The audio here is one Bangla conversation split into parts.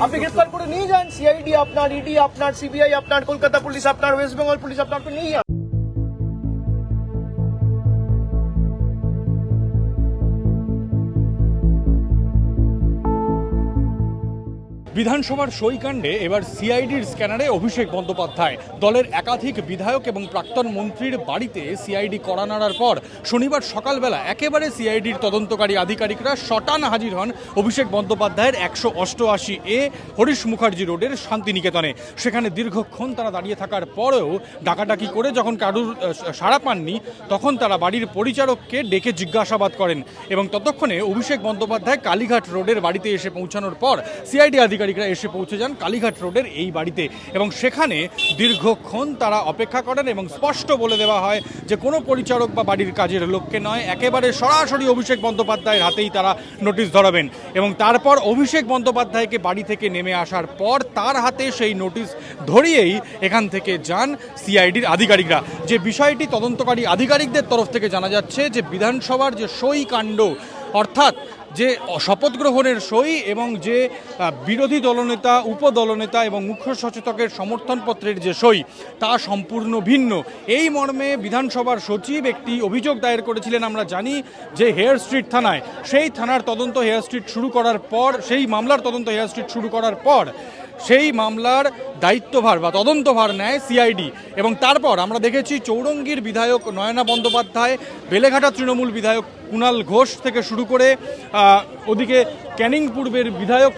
আপনি গ্রেফতার করে নিয়ে যান, সিআইডি আপনার, ইডি আপনার, সিবিআই আপনার, কলকাতা পুলিশ আপনার, ওয়েস্ট বেঙ্গল পুলিশ আপনার, আপনি নিয়ে যান। বিধানসভার সইকাণ্ডে এবার সিআইডির স্ক্যানারে অভিষেক বন্দ্যোপাধ্যায়। দলের একাধিক বিধায়ক এবং প্রাক্তন মন্ত্রীর বাড়িতে সিআইডি কড়া নাড়ার পর শনিবার সকালবেলা একেবারে সিআইডির তদন্তকারী আধিকারিকরা শটান হাজির হন অভিষেক বন্দ্যোপাধ্যায়ের 188A হরিশ মুখার্জি রোডের শান্তিনিকেতনে। সেখানে দীর্ঘক্ষণ তারা দাঁড়িয়ে থাকার পরেও ডাকাডাকি করে যখন কারুর সাড়া পাননি, তখন তারা বাড়ির পরিচারককে ডেকে জিজ্ঞাসাবাদ করেন এবং ততক্ষণে অভিষেক বন্দ্যোপাধ্যায় কালীঘাট রোডের বাড়িতে এসে পৌঁছানোর পর সিআইডি আধিকারিকরা এসে পৌঁছে যান কালীঘাট রোডের এই বাড়িতে এবং সেখানে দীর্ঘক্ষণ তারা অপেক্ষা করেন এবং স্পষ্ট বলে দেওয়া হয় যে কোনো পরিচারক বা বাড়ির কাজের লোককে নয়, একেবারে সরাসরি অভিষেক বন্দ্যোপাধ্যায়ের হাতেই তারা নোটিশ ধরাবেন। এবং তারপর অভিষেক বন্দ্যোপাধ্যায়কে বাড়ি থেকে নেমে আসার পর তার হাতে সেই নোটিশ ধরিয়েই এখান থেকে যান সিআইডির আধিকারিকরা। যে বিষয়টি তদন্তকারী আধিকারিকদের তরফ থেকে জানা যাচ্ছে যে বিধানসভার যে সই কাণ্ড, অর্থাৎ যে শপথ গ্রহণের সই এবং যে বিরোধী দলনেতা, উপদলনেতা এবং মুখ্য সচেতকের সমর্থনপত্রের যে সই, তা সম্পূর্ণ ভিন্ন। এই মর্মে বিধানসভার সচিব একটি অভিযোগ দায়ের করেছিলেন আমরা জানি, যে হেয়ার স্ট্রিট থানায়। সেই থানার তদন্ত হেয়ার স্ট্রিট শুরু করার পর, সেই মামলার তদন্ত হেয়ার স্ট্রিট শুরু করার পর সেই মামলার দায়িত্বভার বা তদন্তভার নেয় সিআইডি। এবং তারপর আমরা দেখেছি চৌরঙ্গীর বিধায়ক নয়না বন্দ্যোপাধ্যায়, বেলেঘাটা তৃণমূল বিধায়ক কুণাল ঘোষ থেকে শুরু করে ওদিকে ক্যানিং পূর্বের বিধায়ক,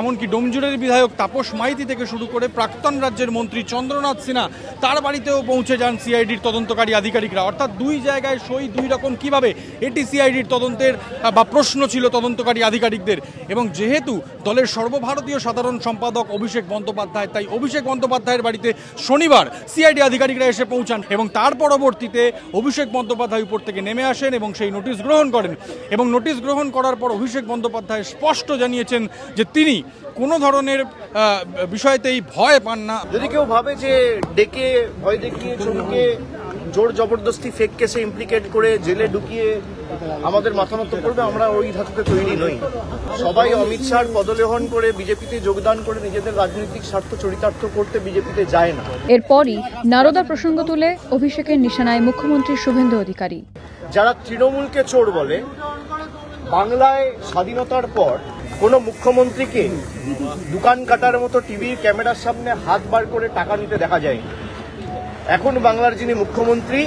এমনকি ডোমজুরের বিধায়ক তাপস মাইতি থেকে শুরু করে প্রাক্তন রাজ্যের মন্ত্রী চন্দ্রনাথ সিনহা, তার বাড়িতেও পৌঁছে যান সিআইডির তদন্তকারী আধিকারিকরা। অর্থাৎ দুই জায়গায় সই দুই রকম কিভাবে, এটি সিআইডির তদন্তের বা প্রশ্ন ছিল তদন্তকারী আধিকারিকদের। এবং যেহেতু দলের সর্বভারতীয় সাধারণ সম্পাদক অভিষেক বন্দ্যোপাধ্যায়, তাই অভিষেক বন্দ্যোপাধ্যায়ের বাড়িতে শনিবার সিআইডি আধিকারিকরা এসে পৌঁছান এবং তার পরবর্তীতে অভিষেক বন্দ্যোপাধ্যায় উপর থেকে নেমে আসেন এবং সেই নোটিশ গ্রহণ করেন। এবং নোটিশ গ্রহণ করার পর অভিষেক বন্দ্যোপাধ্যায় স্পষ্ট জানিয়েছেন যে তিনি কোনো ধরনের বিষয়তেই ভয় পান না। যদি কেউ ভাবে যে ডেকে ভয় দেখিয়ে চমকে জোর জবরদস্তি ফেক কেসে ইমপ্লিকেট করে জেলে ঢুকিয়ে আমাদের মাথা নত করবে, আমরা ওই ধাতুতে তৈরি নই। সবাই অমিত শাহর পদলেহন করে বিজেপিতে যোগদান করে নিজেদের রাজনৈতিক স্বার্থ চরিতার্থ করতে বিজেপিতে যায় না। এরপরই নারদা প্রসঙ্গ তুলে অভিষেকের নিশানায় মুখ্যমন্ত্রী শুভেন্দু অধিকারী। যারা তৃণমূলকে চোর বলে, বাংলায় স্বাধীনতার পর কোনো মুখ্যমন্ত্রীকে দোকান কাটার মতো টিভির ক্যামেরার সামনে হাত বার করে টাকা নিতে দেখা যায়নি। এখন বাংলার যিনি মুখ্যমন্ত্রী,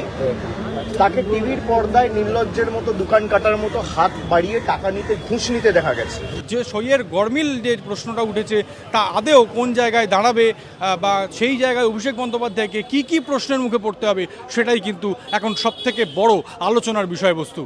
তাকে টিভির পর্দায় নির্লজ্জের মতো দোকান কাটার মতো হাত বাড়িয়ে টাকা নিতে, ঘুষ নিতে দেখা গেছে। যে সইয়ের গরমিল যে প্রশ্নটা উঠেছে, তা আদেও কোন জায়গায় দাঁড়াবে বা সেই জায়গায় অভিষেক বন্দ্যোপাধ্যায়কে কি কি প্রশ্নের মুখে পড়তে হবে, সেটাই কিন্তু এখন সবথেকে বড় আলোচনার বিষয়বস্তু।